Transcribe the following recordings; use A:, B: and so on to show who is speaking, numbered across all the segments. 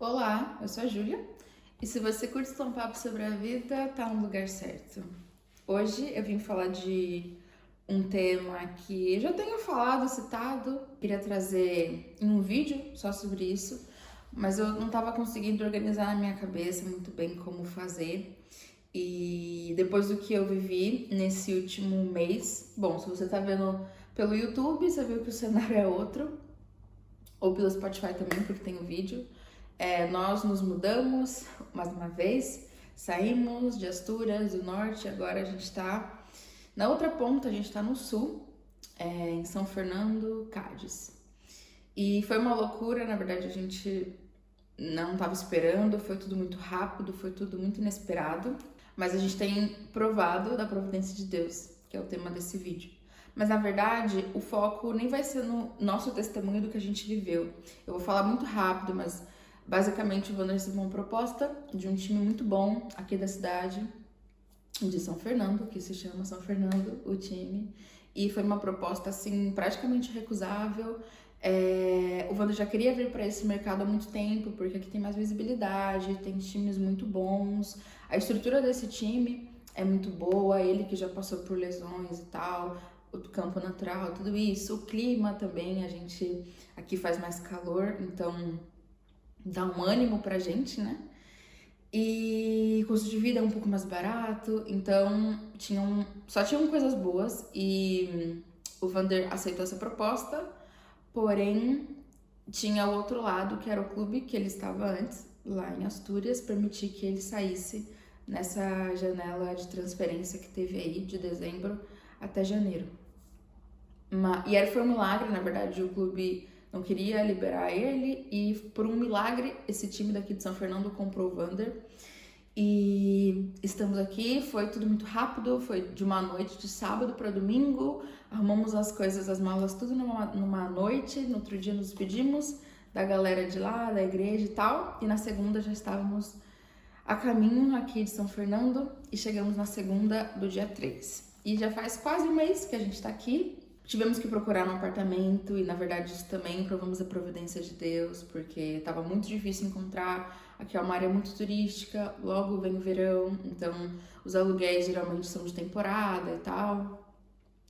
A: Olá, eu sou a Júlia e se você curte um papo sobre a vida, tá no lugar certo. Hoje eu vim falar de um tema que eu já tenho falado, citado, queria trazer em um vídeo só sobre isso, mas eu não estava conseguindo organizar na minha cabeça muito bem como fazer. E depois do que eu vivi nesse último mês, bom, se você tá vendo pelo YouTube, você viu que o cenário é outro, ou pelo Spotify também, porque tem o vídeo. Nós nos mudamos mais uma vez, saímos de Astúrias, do norte, agora a gente está na outra ponta, a gente está no sul, em São Fernando, Cádiz. E foi uma loucura, na verdade a gente não estava esperando, foi tudo muito rápido, foi tudo muito inesperado, mas a gente tem provado da providência de Deus, que é o tema desse vídeo. Mas na verdade, o foco nem vai ser no nosso testemunho do que a gente viveu. Eu vou falar muito rápido, mas basicamente o Wander recebeu uma proposta de um time muito bom aqui da cidade de São Fernando, que se chama São Fernando, o time. E foi uma proposta assim praticamente recusável. O Wander já queria vir para esse mercado há muito tempo, porque aqui tem mais visibilidade, tem times muito bons. A estrutura desse time é muito boa, ele que já passou por lesões e tal, o campo natural, tudo isso, o clima também, a gente aqui faz mais calor, então dá um ânimo pra gente, né? E o custo de vida é um pouco mais barato, então só tinham coisas boas e o Wander aceitou essa proposta, porém tinha o outro lado, que era o clube que ele estava antes, lá em Astúrias, permitir que ele saísse nessa janela de transferência que teve aí de dezembro até janeiro. E foi um milagre, na verdade, o clube não queria liberar ele e por um milagre esse time daqui de São Fernando comprou o Wander e estamos aqui, foi tudo muito rápido, foi de uma noite de sábado para domingo, arrumamos as coisas, as malas tudo numa noite, no outro dia nos despedimos da galera de lá, da igreja e tal, e na segunda já estávamos a caminho aqui de São Fernando e chegamos na segunda do dia 3. E já faz quase um mês que a gente tá aqui. Tivemos que procurar um apartamento e, na verdade, isso também provamos a providência de Deus, porque estava muito difícil encontrar. Aqui é uma área muito turística, logo vem o verão, então os aluguéis geralmente são de temporada e tal.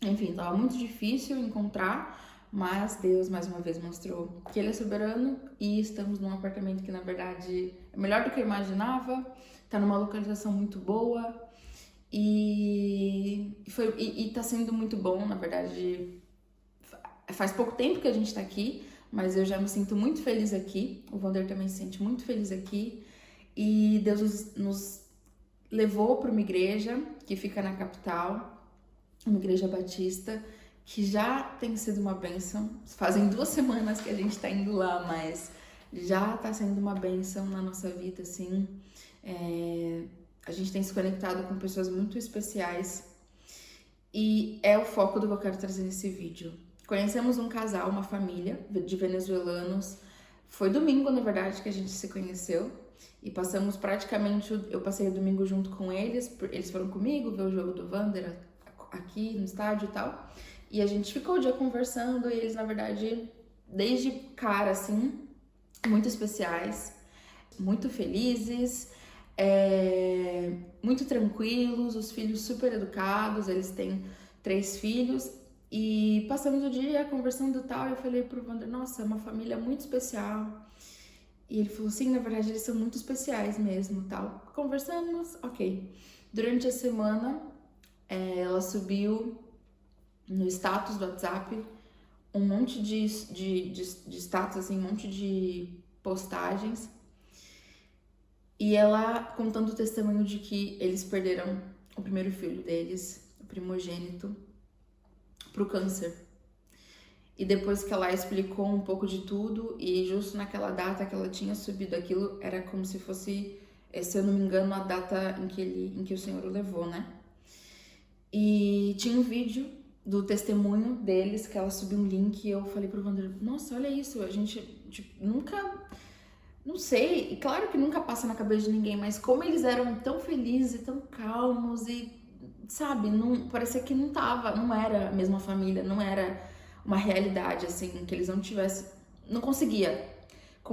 A: Enfim, estava muito difícil encontrar, mas Deus mais uma vez mostrou que Ele é soberano e estamos num apartamento que, na verdade, é melhor do que eu imaginava, está numa localização muito boa. E tá sendo muito bom, na verdade. Faz pouco tempo que a gente tá aqui, mas eu já me sinto muito feliz aqui. O Wander também se sente muito feliz aqui. E Deus nos levou para uma igreja que fica na capital, uma igreja batista, que já tem sido uma bênção. Fazem 2 semanas que a gente tá indo lá, mas já tá sendo uma bênção na nossa vida, assim. A gente tem se conectado com pessoas muito especiais e é o foco do que eu quero trazer nesse vídeo. Conhecemos um casal, uma família de venezuelanos. Foi domingo, na verdade, que a gente se conheceu e passamos praticamente, eu passei o domingo junto com eles foram comigo ver o jogo do Wander aqui no estádio e tal. E a gente ficou o dia conversando e eles, na verdade, desde cara, assim, muito especiais, muito felizes. Muito tranquilos, os filhos super educados, eles têm 3 filhos e passamos o dia conversando e tal, e eu falei pro Wander, nossa, é uma família muito especial. E ele falou, sim, na verdade eles são muito especiais mesmo, tal. Conversamos, ok. Durante a semana, ela subiu no status do WhatsApp um monte de status, assim, um monte de postagens. E ela contando o testemunho de que eles perderam o primeiro filho deles, o primogênito, pro câncer. E depois que ela explicou um pouco de tudo, e justo naquela data que ela tinha subido aquilo, era como se fosse, se eu não me engano, a data em que o Senhor o levou, né? E tinha um vídeo do testemunho deles, que ela subiu um link, e eu falei pro Wander, nossa, olha isso, a gente, tipo, nunca... Não sei, claro que nunca passa na cabeça de ninguém, mas como eles eram tão felizes e tão calmos e, sabe, parecia que não era a mesma família, não era uma realidade, assim, que eles não conseguia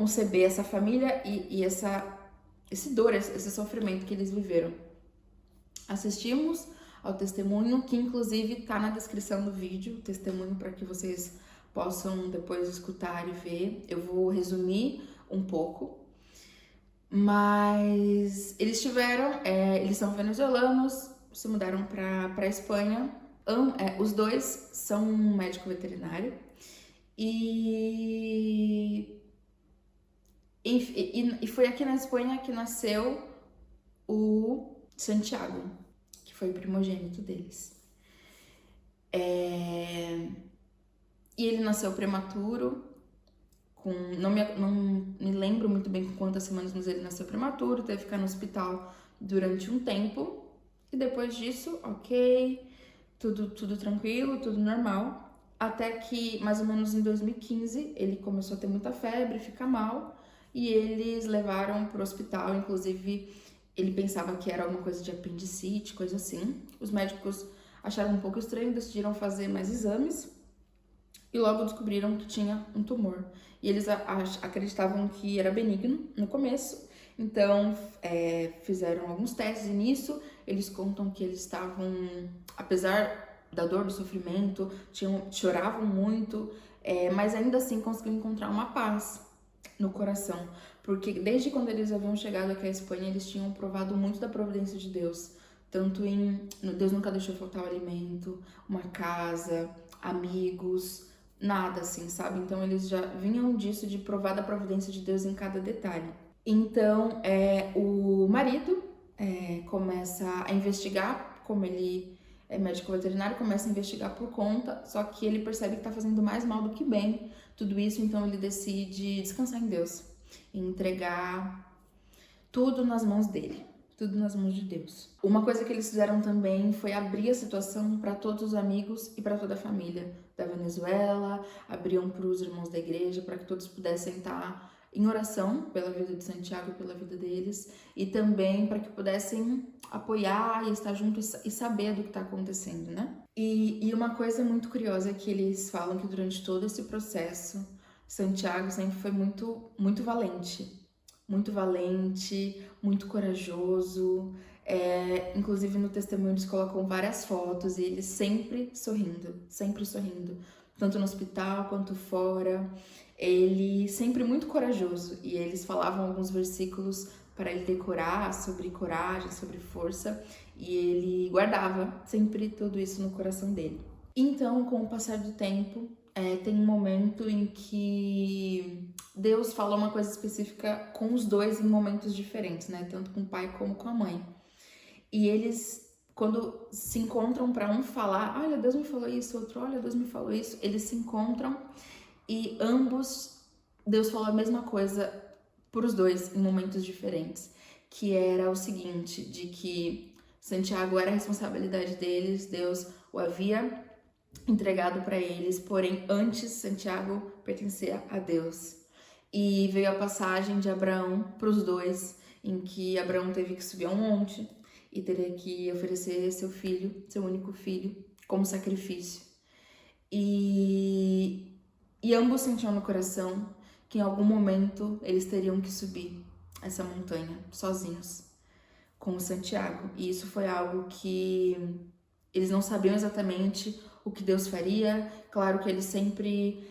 A: conceber essa família e esse dor, esse sofrimento que eles viveram. Assistimos ao testemunho, que inclusive tá na descrição do vídeo, o testemunho para que vocês possam depois escutar e ver. Eu vou resumir um pouco, mas eles eles são venezuelanos, se mudaram para Espanha. Os dois são um médico veterinário e foi aqui na Espanha que nasceu o Santiago, que foi o primogênito deles. E ele nasceu prematuro, não me lembro muito bem com quantas semanas, mas ele nasceu prematuro, teve que ficar no hospital durante um tempo. E depois disso, ok, tudo tranquilo, tudo normal. Até que, mais ou menos em 2015, ele começou a ter muita febre, ficar mal. E eles levaram pro hospital, inclusive ele pensava que era alguma coisa de apendicite, coisa assim. Os médicos acharam um pouco estranho, decidiram fazer mais exames e logo descobriram que tinha um tumor. E eles acreditavam que era benigno no começo, então fizeram alguns testes e nisso eles contam que eles estavam, apesar da dor, do sofrimento, choravam muito, mas ainda assim conseguiram encontrar uma paz no coração, porque desde quando eles haviam chegado aqui à Espanha, eles tinham provado muito da providência de Deus, tanto Deus nunca deixou faltar o alimento, uma casa, amigos, nada assim, sabe? Então eles já vinham disso, de provar da providência de Deus em cada detalhe. Então o marido começa a investigar, como ele é médico veterinário, começa a investigar por conta, só que ele percebe que tá fazendo mais mal do que bem tudo isso, então ele decide descansar em Deus e entregar tudo nas mãos dele, tudo nas mãos de Deus. Uma coisa que eles fizeram também foi abrir a situação para todos os amigos e para toda a família da Venezuela, abriam para os irmãos da igreja, para que todos pudessem estar em oração pela vida de Santiago e pela vida deles, e também para que pudessem apoiar e estar juntos e saber do que está acontecendo, né? E uma coisa muito curiosa é que eles falam que durante todo esse processo, Santiago sempre foi muito, muito valente, muito corajoso. Inclusive no testemunho eles colocam várias fotos e ele sempre sorrindo, tanto no hospital quanto fora. Ele sempre muito corajoso, e eles falavam alguns versículos para ele decorar sobre coragem, sobre força, e ele guardava sempre tudo isso no coração dele. Então, com o passar do tempo, tem um momento em que Deus falou uma coisa específica com os dois em momentos diferentes, né? Tanto com o pai como com a mãe. E eles, quando se encontram para um falar, olha, Deus me falou isso, outro, olha, Deus me falou isso, eles se encontram e ambos, Deus falou a mesma coisa para os dois em momentos diferentes, que era o seguinte, de que Santiago era a responsabilidade deles, Deus o havia entregado para eles, porém antes Santiago pertencia a Deus. E veio a passagem de Abraão para os dois, em que Abraão teve que subir a um monte e teria que oferecer seu filho, seu único filho, como sacrifício. E ambos sentiam no coração que em algum momento eles teriam que subir essa montanha sozinhos, com o Santiago. E isso foi algo que eles não sabiam exatamente o que Deus faria. Claro que eles sempre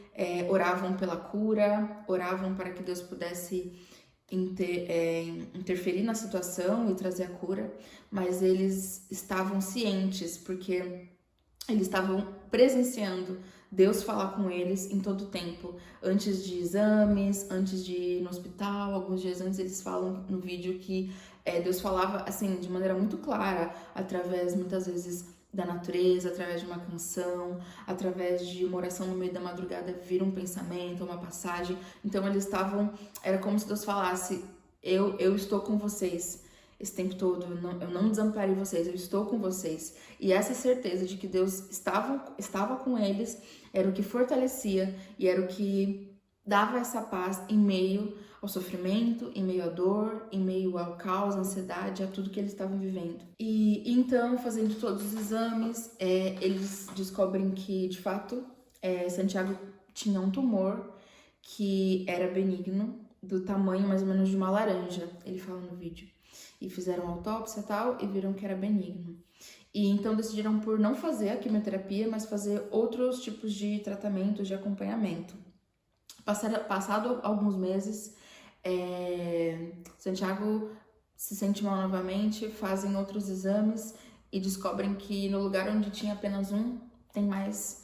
A: oravam pela cura, oravam para que Deus pudesse interferir na situação e trazer a cura, mas eles estavam cientes, porque eles estavam presenciando Deus falar com eles em todo o tempo, antes de exames, antes de ir no hospital. Alguns dias antes eles falam no vídeo que Deus falava assim de maneira muito clara, através muitas vezes da natureza, através de uma canção, através de uma oração no meio da madrugada, vir um pensamento, uma passagem. Então eles estavam, era como se Deus falasse, eu estou com vocês esse tempo todo, eu não desamparei vocês, eu estou com vocês. E essa certeza de que Deus estava com eles era o que fortalecia e era o que dava essa paz em meio ao sofrimento, em meio à dor, em meio ao caos, à ansiedade, a tudo que eles estavam vivendo. E então, fazendo todos os exames, eles descobrem que, de fato, Santiago tinha um tumor que era benigno, do tamanho mais ou menos de uma laranja, ele fala no vídeo. E fizeram autópsia e tal, e viram que era benigno. E então decidiram por não fazer a quimioterapia, mas fazer outros tipos de tratamentos, de acompanhamento. Passado alguns meses, Santiago se sente mal novamente, fazem outros exames e descobrem que no lugar onde tinha apenas um, tem mais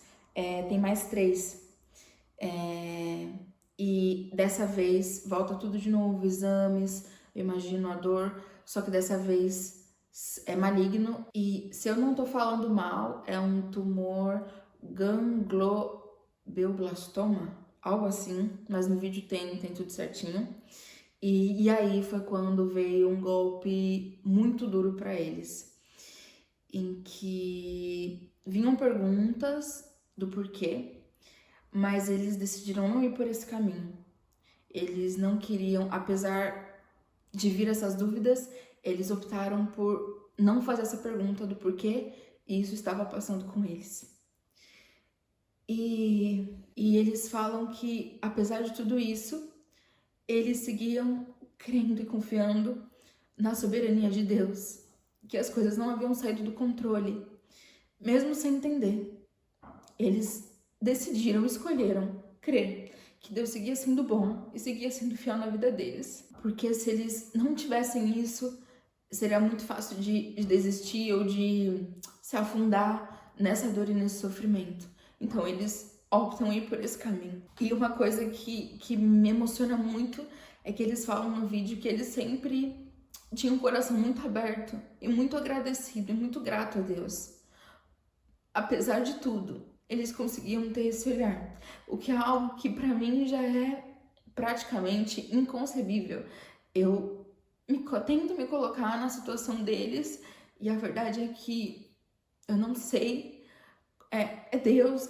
A: 3. E dessa vez volta tudo de novo, exames, eu imagino a dor, só que dessa vez é maligno. E se eu não tô falando mal, é um tumor ganglioblastoma, algo assim, mas no vídeo tem tudo certinho. E aí foi quando veio um golpe muito duro para eles, em que vinham perguntas do porquê, mas eles decidiram não ir por esse caminho. Eles não queriam, apesar de vir essas dúvidas, eles optaram por não fazer essa pergunta do porquê, e isso estava passando com eles. E eles falam que, apesar de tudo isso, eles seguiam crendo e confiando na soberania de Deus, que as coisas não haviam saído do controle, mesmo sem entender. Eles decidiram, escolheram crer que Deus seguia sendo bom e seguia sendo fiel na vida deles. Porque se eles não tivessem isso, seria muito fácil de desistir ou de se afundar nessa dor e nesse sofrimento. Então eles optam ir por esse caminho. E uma coisa que me emociona muito é que eles falam no vídeo que eles sempre tinham um coração muito aberto e muito agradecido e muito grato a Deus. Apesar de tudo, eles conseguiam ter esse olhar, o que é algo que para mim já é praticamente inconcebível. Eu tento me colocar na situação deles e a verdade é que eu não sei, é Deus,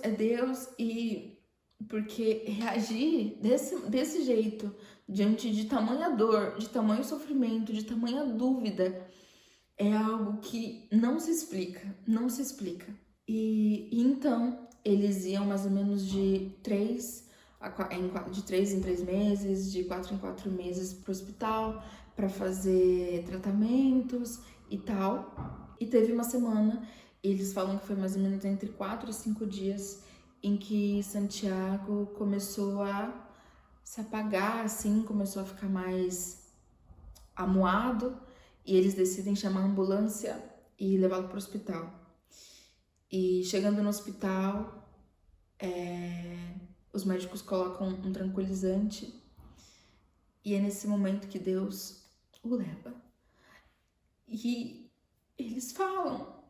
A: e porque reagir desse jeito, diante de tamanha dor, de tamanho sofrimento, de tamanha dúvida, é algo que não se explica, não se explica. E então, eles iam mais ou menos de 3 em 3 meses, de 4 em 4 meses pro hospital para fazer tratamentos e tal. E teve uma semana, eles falam que foi mais ou menos entre 4 e 5 dias, em que Santiago começou a se apagar, assim, começou a ficar mais amuado, e eles decidem chamar a ambulância e levá-lo para o hospital. E chegando no hospital, os médicos colocam um tranquilizante, e é nesse momento que Deus o leva. E eles falam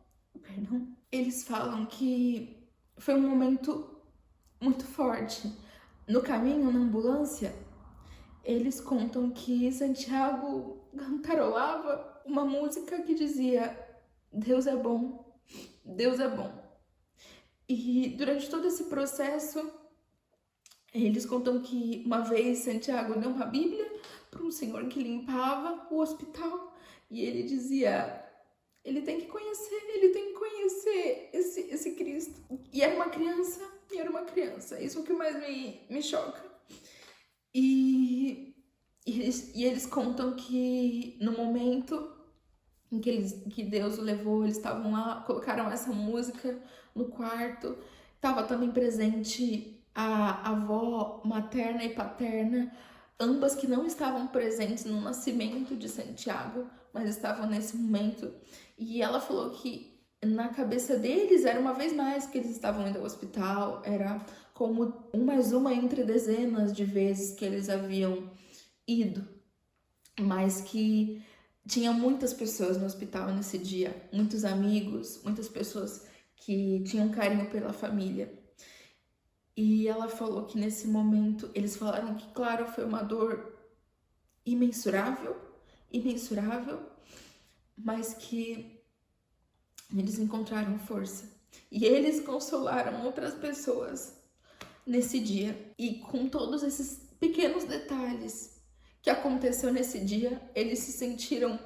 A: que foi um momento muito forte. No caminho, na ambulância, eles contam que Santiago cantarolava uma música que dizia: Deus é bom, Deus é bom. E durante todo esse processo, eles contam que uma vez Santiago deu uma Bíblia para um senhor que limpava o hospital e ele dizia: ele tem que conhecer esse Cristo. E era uma criança, isso é o que mais me choca. E eles contam que no momento em que Deus o levou, eles estavam lá, colocaram essa música no quarto. Estava também presente a avó materna e paterna, ambas que não estavam presentes no nascimento de Santiago, mas estavam nesse momento. E ela falou que na cabeça deles era uma vez mais que eles estavam indo ao hospital, era como mais uma entre dezenas de vezes que eles haviam ido, mas que tinha muitas pessoas no hospital nesse dia, muitos amigos, muitas pessoas que tinham carinho pela família. E ela falou que nesse momento, eles falaram que, claro, foi uma dor imensurável, mas que eles encontraram força. E eles consolaram outras pessoas nesse dia. E com todos esses pequenos detalhes que aconteceu nesse dia, eles se sentiram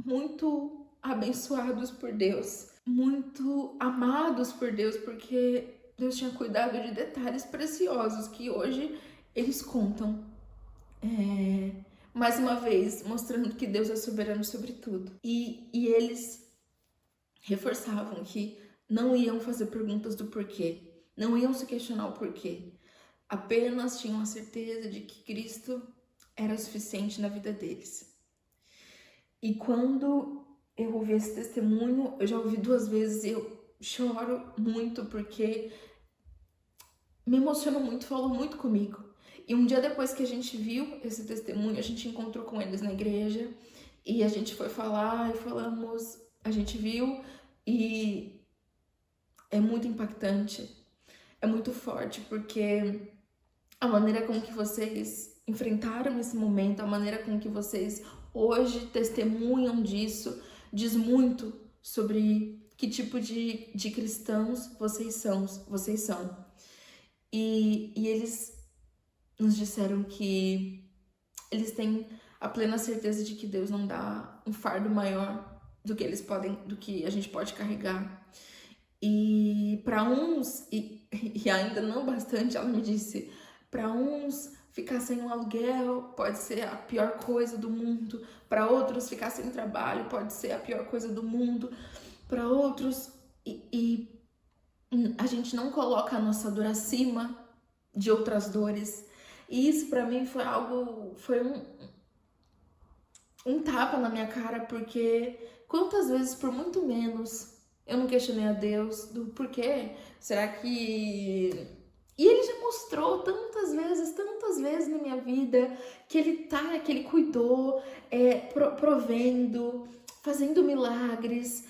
A: muito abençoados por Deus, muito amados por Deus, porque Deus tinha cuidado de detalhes preciosos que hoje eles contam mais uma vez, mostrando que Deus é soberano sobre tudo. E eles reforçavam que não iam fazer perguntas do porquê, não iam se questionar o porquê, apenas tinham a certeza de que Cristo era suficiente na vida deles. E quando eu ouvi esse testemunho, eu já ouvi 2 vezes e eu choro muito porque me emocionou muito, falou muito comigo. E um dia depois que a gente viu esse testemunho, a gente encontrou com eles na igreja e a gente foi falar e falamos, a gente viu e é muito impactante, é muito forte, porque a maneira com que vocês enfrentaram esse momento, a maneira com que vocês hoje testemunham disso, diz muito sobre que tipo de cristãos vocês são. E eles nos disseram que eles têm a plena certeza de que Deus não dá um fardo maior do que a gente pode carregar. E para uns, e ainda não bastante, ela me disse, para uns ficar sem um aluguel pode ser a pior coisa do mundo, para outros ficar sem trabalho pode ser a pior coisa do mundo, para outros a gente não coloca a nossa dor acima de outras dores. E isso para mim foi um tapa na minha cara, porque quantas vezes por muito menos eu não questionei a Deus do porquê, será que... E ele já mostrou tantas vezes na minha vida que ele cuidou, provendo, fazendo milagres,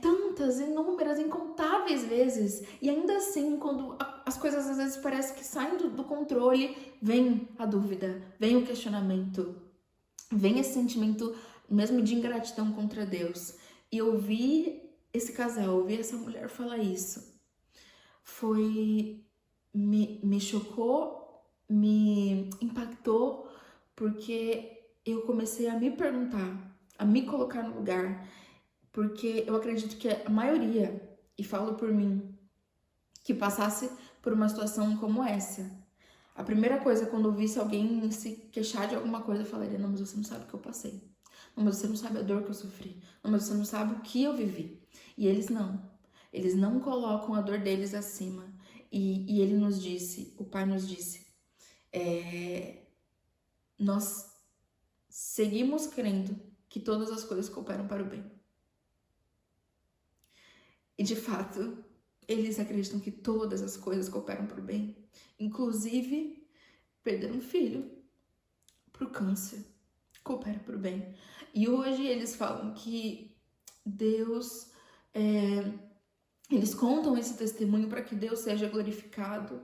A: tantas, inúmeras, incontáveis vezes. E ainda assim, quando as coisas às vezes parecem que saem do controle, vem a dúvida, vem o questionamento, vem esse sentimento mesmo de ingratidão contra Deus. E ouvir esse casal, ouvir essa mulher falar isso, me chocou, me impactou, porque eu comecei a me perguntar, a me colocar no lugar, porque eu acredito que a maioria, e falo por mim, que passasse por uma situação como essa, a primeira coisa, quando eu visse alguém se queixar de alguma coisa, eu falaria, não, mas você não sabe o que eu passei. Não, mas você não sabe a dor que eu sofri. Não, mas você não sabe o que eu vivi. E eles não colocam a dor deles acima. E ele nos disse, o Pai nos disse, nós seguimos crendo que todas as coisas cooperam para o bem. E de fato, eles acreditam que todas as coisas cooperam para o bem. Inclusive, perder um filho pro câncer coopera para o bem. E hoje eles falam que Deus... eles contam esse testemunho para que Deus seja glorificado,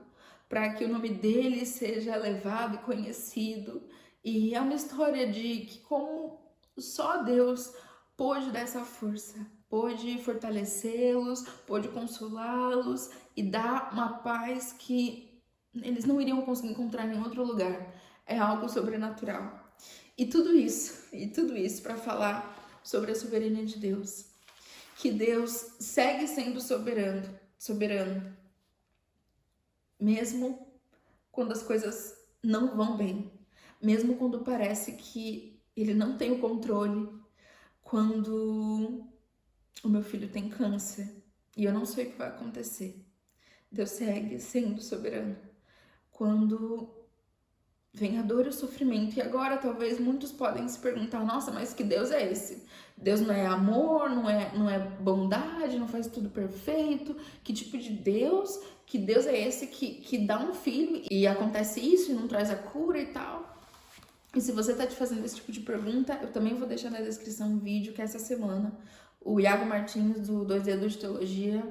A: para que o nome dele seja elevado e conhecido. E é uma história de que como só Deus pôde dar essa força, pôde fortalecê-los, pôde consolá-los e dar uma paz que eles não iriam conseguir encontrar em outro lugar. É algo sobrenatural. E tudo isso para falar sobre a soberania de Deus. Que Deus segue sendo soberano, mesmo quando as coisas não vão bem, mesmo quando parece que ele não tem o controle, quando o meu filho tem câncer e eu não sei o que vai acontecer. Deus segue sendo soberano. Quando vem a dor e o sofrimento. E agora talvez muitos podem se perguntar, nossa, mas que Deus é esse? Deus não é amor, não é bondade, não faz tudo perfeito? Que tipo de Deus? Que Deus é esse que dá um filho e acontece isso e não traz a cura e tal? E se você tá te fazendo esse tipo de pergunta, eu também vou deixar na descrição um vídeo que essa semana o Iago Martins, do 2 Dedos de Teologia,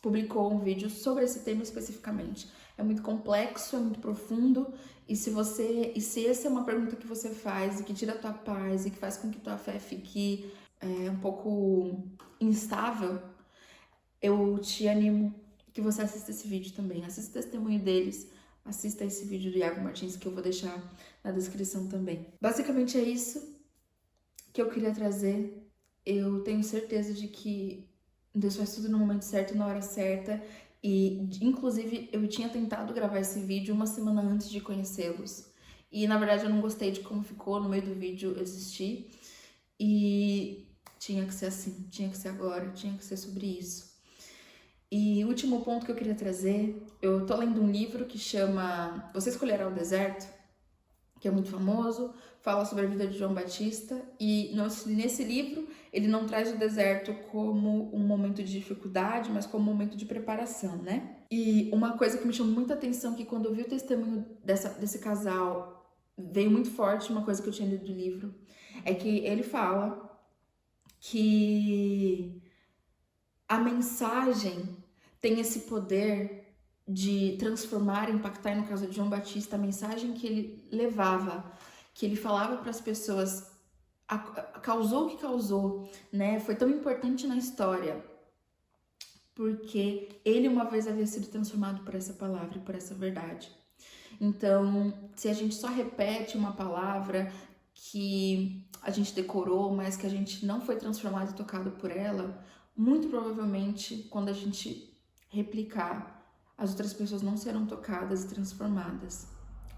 A: publicou um vídeo sobre esse tema especificamente. É muito complexo, é muito profundo, e se essa é uma pergunta que você faz e que tira a tua paz e que faz com que tua fé fique um pouco instável, eu te animo que você assista esse vídeo também. Assista o testemunho deles, assista esse vídeo do Iago Martins que eu vou deixar na descrição também. Basicamente é isso que eu queria trazer. Eu tenho certeza de que Deus faz tudo no momento certo e na hora certa. E, inclusive, eu tinha tentado gravar esse vídeo uma semana antes de conhecê-los. E na verdade eu não gostei de como ficou no meio do vídeo, eu desisti. E tinha que ser assim, tinha que ser agora, tinha que ser sobre isso. E o último ponto que eu queria trazer, eu tô lendo um livro que chama Você Escolherá o Deserto, que é muito famoso, fala sobre a vida de João Batista, e nesse livro ele não traz o deserto como um momento de dificuldade, mas como um momento de preparação, né? E uma coisa que me chamou muita atenção, que quando eu vi o testemunho desse casal, veio muito forte, uma coisa que eu tinha lido do livro, é que ele fala que a mensagem tem esse poder de transformar, impactar, no caso de João Batista, a mensagem que ele levava, que ele falava para as pessoas, causou o que causou, né? Foi tão importante na história, porque ele uma vez havia sido transformado por essa palavra e por essa verdade. Então, se a gente só repete uma palavra que a gente decorou, mas que a gente não foi transformado e tocado por ela, muito provavelmente, quando a gente replicar, as outras pessoas não serão tocadas e transformadas.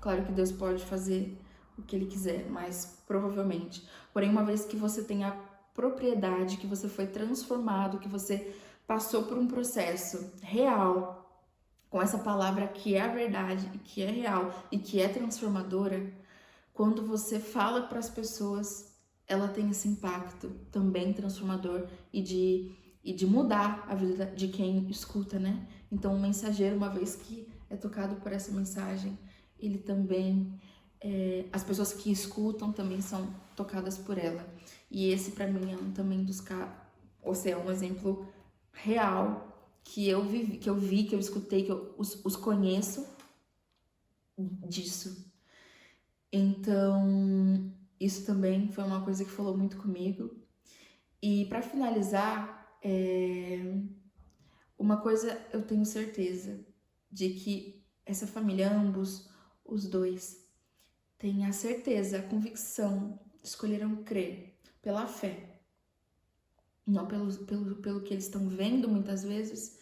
A: Claro que Deus pode fazer o que Ele quiser, mas provavelmente. Porém, uma vez que você tem a propriedade, que você foi transformado, que você passou por um processo real, com essa palavra que é a verdade, que é real e que é transformadora, quando você fala para as pessoas, ela tem esse impacto também transformador e de mudar a vida de quem escuta, né? Então, o mensageiro, uma vez que é tocado por essa mensagem, ele também, as pessoas que escutam também são tocadas por ela. E esse, para mim, é um também dos casos, ou seja, um exemplo real que eu vivi, que eu escutei, que eu os conheço disso. Então, isso também foi uma coisa que falou muito comigo. E para finalizar, uma coisa eu tenho certeza de que essa família, ambos, os dois, têm a certeza, a convicção, escolheram crer pela fé. Não pelo que eles estão vendo muitas vezes,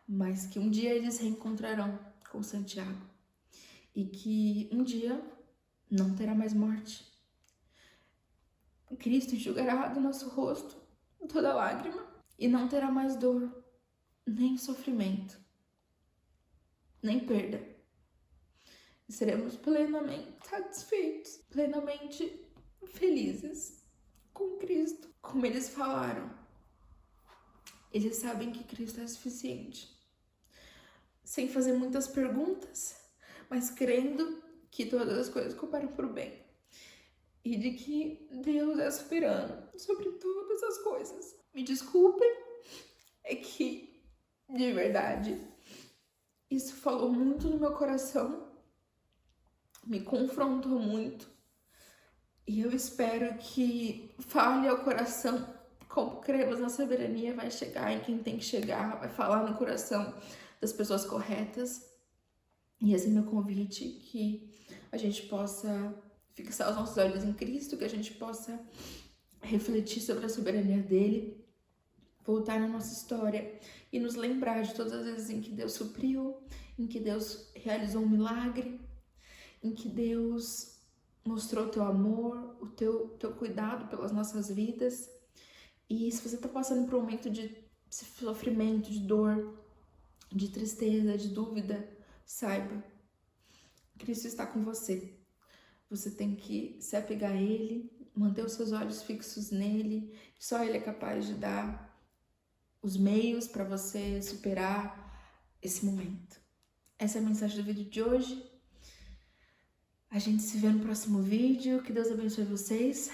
A: mas que um dia eles reencontrarão com Santiago. E que um dia não terá mais morte. Cristo enxugará do nosso rosto toda lágrima e não terá mais dor, nem sofrimento, nem perda. E seremos plenamente satisfeitos, plenamente felizes com Cristo. Como eles falaram, eles sabem que Cristo é suficiente, sem fazer muitas perguntas, mas crendo que todas as coisas cooperam para o bem. E de que Deus é soberano sobre todas as coisas. Me desculpem, é que, de verdade, isso falou muito no meu coração, me confrontou muito. E eu espero que fale ao coração, como cremos na soberania, vai chegar em quem tem que chegar, vai falar no coração das pessoas corretas. E esse é meu convite, que a gente possa fixar os nossos olhos em Cristo, que a gente possa refletir sobre a soberania dele, voltar na nossa história e nos lembrar de todas as vezes em que Deus supriu, em que Deus realizou um milagre, em que Deus mostrou o teu amor, o teu cuidado pelas nossas vidas. E se você está passando por um momento de sofrimento, de dor, de tristeza, de dúvida, saiba, Cristo está com você. Você tem que se apegar a Ele, manter os seus olhos fixos nele. Só Ele é capaz de dar os meios para você superar esse momento. Essa é a mensagem do vídeo de hoje. A gente se vê no próximo vídeo. Que Deus abençoe vocês.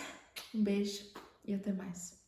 A: Um beijo e até mais.